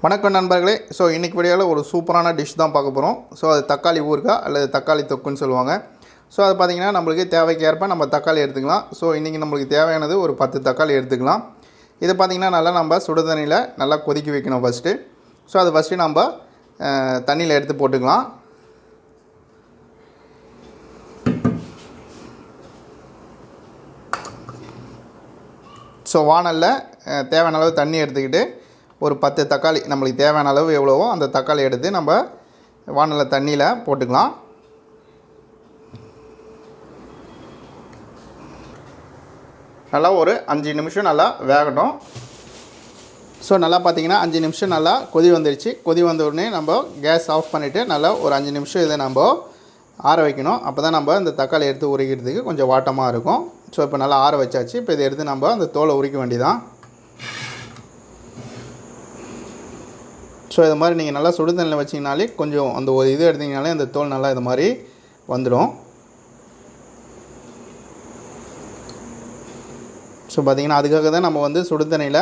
வணக்கம் நண்பர்களே. ஸோ இன்றைக்கி வீடியோவில் ஒரு சூப்பரான டிஷ் தான் பார்க்க போகிறோம். ஸோ அது தக்காளி ஊறுகாய் அல்லது தக்காளி தொக்குன்னு சொல்லுவாங்க. ஸோ அது பார்த்திங்கன்னா நம்மளுக்கு தேவைக்கு ஏற்ப நம்ம தக்காளி எடுத்துக்கலாம். ஸோ இன்றைக்கி நம்மளுக்கு தேவையானது ஒரு 10 தக்காளி எடுத்துக்கலாம். இது பார்த்திங்கன்னா நல்லா நம்ம சுடு தண்ணியில் நல்லா கொதிக்க வைக்கணும் ஃபஸ்ட்டு. ஸோ அது ஃபஸ்ட்டு நம்ம தண்ணியில் எடுத்து போட்டுக்கலாம். ஸோ வானலில் தேவையான அளவு தண்ணி எடுத்துக்கிட்டு ஒரு 10 தக்காளி நம்மளுக்கு தேவையான அளவு எவ்வளவோ அந்த தக்காளி எடுத்து நம்ம வானலில் தண்ணியில் போட்டுக்கலாம். நல்லா ஒரு 5 நிமிஷம் நல்லா வேகட்டும். ஸோ நல்லா பார்த்திங்கன்னா 5 நிமிஷம் நல்லா கொதி வந்துடுச்சு. கொதி வந்த உடனே நம்ம கேஸ் ஆஃப் பண்ணிவிட்டு நல்லா ஒரு 5 நிமிஷம் இதை நம்ம ஆற வைக்கணும். அப்போ தான் நம்ம இந்த தக்காளி எடுத்து உரிக்கிறதுக்கு கொஞ்சம் வாட்டமாக இருக்கும். ஸோ இப்போ நல்லா ஆற வச்சாச்சு. இப்போ இதை எடுத்து நம்ம அந்த தோலை உரிக்க வேண்டியதான். ஸோ இது மாதிரி நீங்கள் நல்லா சுடு தண்ணியில் வச்சிங்கனாலே கொஞ்சம் அந்த ஒரு இது எடுத்திங்கனாலே அந்த தோல் நல்லா இது மாதிரி வந்துடும். ஸோ பார்த்திங்கன்னா அதுக்காக தான் நம்ம வந்து சுடு தண்ணியில்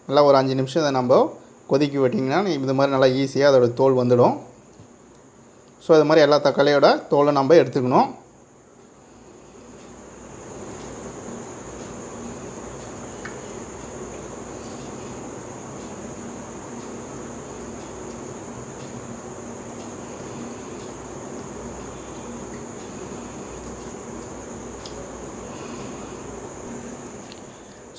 நல்லா ஒரு 5 நிமிஷம் இதை நம்ம கொதிக்க விட்டிங்கன்னா இது மாதிரி நல்லா ஈஸியாக அதோடய தோல் வந்துடும். ஸோ இது மாதிரி எல்லா தக்காளியோட தோலை நம்ம எடுத்துக்கணும்.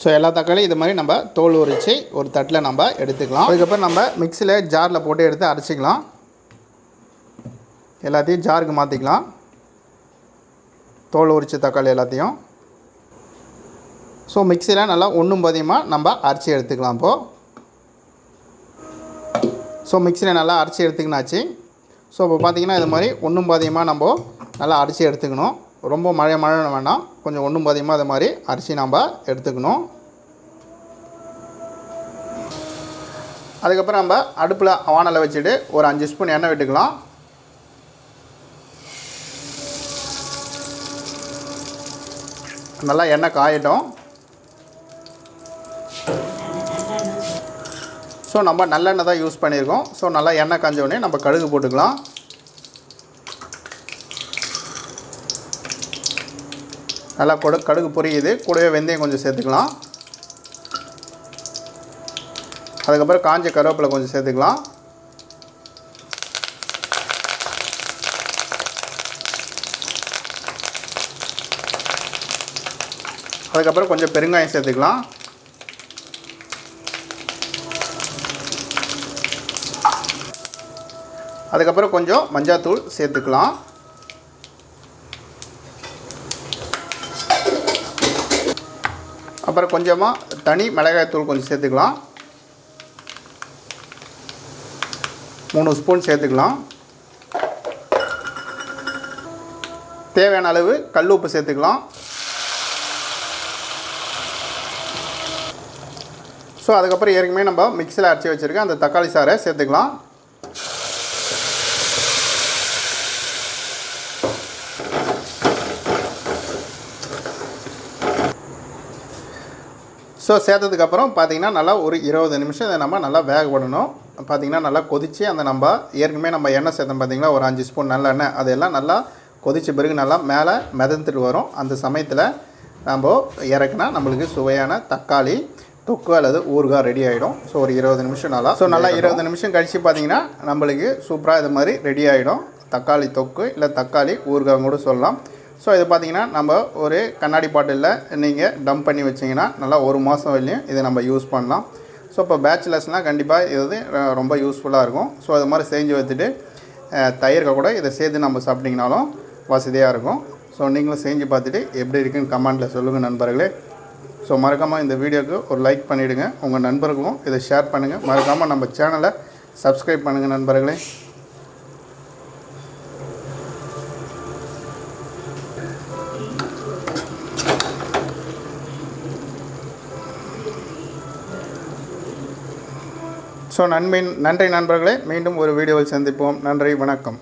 ஸோ எல்லா தக்காளியும் இது மாதிரி நம்ம தோல் உரித்து ஒரு தட்டில் நம்ம எடுத்துக்கலாம். அதுக்கப்புறம் நம்ம மிக்சியில் ஜாரில் போட்டு எடுத்து அரைச்சிக்கலாம். எல்லாத்தையும் ஜாருக்கு மாற்றிக்கலாம். தோல் உரித்த தக்காளி எல்லாத்தையும் ஸோ மிக்சியில் நல்லா ஒன்றும் பாதியமாக நம்ம அரைச்சி எடுத்துக்கலாம். இப்போது ஸோ மிக்சியில் நல்லா அரைச்சி எடுத்துக்கினாச்சு. ஸோ இப்போ பார்த்திங்கன்னா இது மாதிரி ஒன்றும் பாதியமாக நம்ம நல்லா அரைச்சி எடுத்துக்கணும். ரொம்ப மழை வேண்டாம், கொஞ்சம் ஒன்றும் பாதியமாக அது மாதிரி அரிசி நம்ம எடுத்துக்கணும். அதுக்கப்புறம் நம்ம அடுப்பில் வானலை வச்சுட்டு ஒரு 5 ஸ்பூன் எண்ணெய் விட்டுக்கலாம். நல்லா எண்ணெய் காயட்டும். ஸோ நம்ம நல்லெண்ணெய் தான் யூஸ் பண்ணியிருக்கோம். ஸோ நல்லா எண்ணெய் காஞ்ச உடனே நம்ம கடுகு போட்டுக்கலாம். நல்லா கடுகு பொரியுது. கூடவே வெந்தயம் கொஞ்சம் சேர்த்துக்கலாம். அதுக்கப்புறம் காஞ்ச கருவேப்பிலை கொஞ்சம் சேர்த்துக்கலாம். அதுக்கப்புறம் கொஞ்சம் பெருங்காயம் சேர்த்துக்கலாம். அதுக்கப்புறம் கொஞ்சம் மஞ்சாத்தூள் சேர்த்துக்கலாம். அப்புறம் கொஞ்சமாக தனி மிளகாய்த்தூள் கொஞ்சம் சேர்த்துக்கலாம். 3 ஸ்பூன் சேர்த்துக்கலாம். தேவையான அளவு கல் உப்பு சேர்த்துக்கலாம். ஸோ அதுக்கப்புறம் ஏற்கனவே நம்ம மிக்சியில் அரைச்சி வச்சுருக்க அந்த தக்காளி சாறை சேர்த்துக்கலாம். ஸோ சேர்த்ததுக்கப்புறம் பார்த்திங்கன்னா நல்லா ஒரு 20 நிமிஷம் இதை நம்ம நல்லா வேகப்படணும். பார்த்திங்கன்னா நல்லா கொதித்து அந்த நம்ம ஏற்கனவே நம்ம எண்ணெய் சேர்த்தோம் பார்த்திங்களா, ஒரு 5 ஸ்பூன் நல்லெண்ணெய், அதெல்லாம் நல்லா கொதித்த பிறகு நல்லா மேலே மிதந்துட்டு வரும். அந்த சமயத்தில் நம்ம இறக்குனா நம்மளுக்கு சுவையான தக்காளி தொக்கு அல்லது ஊறுகாய் ரெடி ஆகிடும். ஸோ ஒரு 20 நிமிஷம் நல்லா நல்லா 20 நிமிஷம் கழித்து பார்த்திங்கன்னா நம்மளுக்கு சூப்பராக இது மாதிரி ரெடி ஆகிடும். தக்காளி தொக்கு இல்லை தக்காளி ஊறுகாய் கூட சொல்லலாம். ஸோ இது பார்த்திங்கன்னா நம்ம ஒரு கண்ணாடி பாட்டிலில் நீங்கள் டம்ப் பண்ணி வச்சிங்கன்னா நல்லா 1 மாதம் வரையும் இதை நம்ம யூஸ் பண்ணலாம். ஸோ இப்போ பேச்சுலர்ஸ்னால் கண்டிப்பாக இது ரொம்ப யூஸ்ஃபுல்லாக இருக்கும். ஸோ இது மாதிரி செஞ்சு வச்சுட்டு தயிர்க்க கூட இதை சேர்த்து நம்ம சாப்பிட்டிங்கனாலும் வசதியாக இருக்கும். ஸோ நீங்களும் செஞ்சு பார்த்துட்டு எப்படி இருக்குன்னு கமெண்ட்டில் சொல்லுங்கள் நண்பர்களே. ஸோ மறக்காமல் இந்த வீடியோவுக்கு ஒரு லைக் பண்ணிவிடுங்க. உங்கள் நண்பர்களும் இதை ஷேர் பண்ணுங்கள். மறக்காமல் நம்ம சேனலை சப்ஸ்கிரைப் பண்ணுங்கள் நண்பர்களே. ஸோ நன்றி நண்பர்களே. மீண்டும் ஒரு வீடியோவில் சந்திப்போம். நன்றி, வணக்கம்.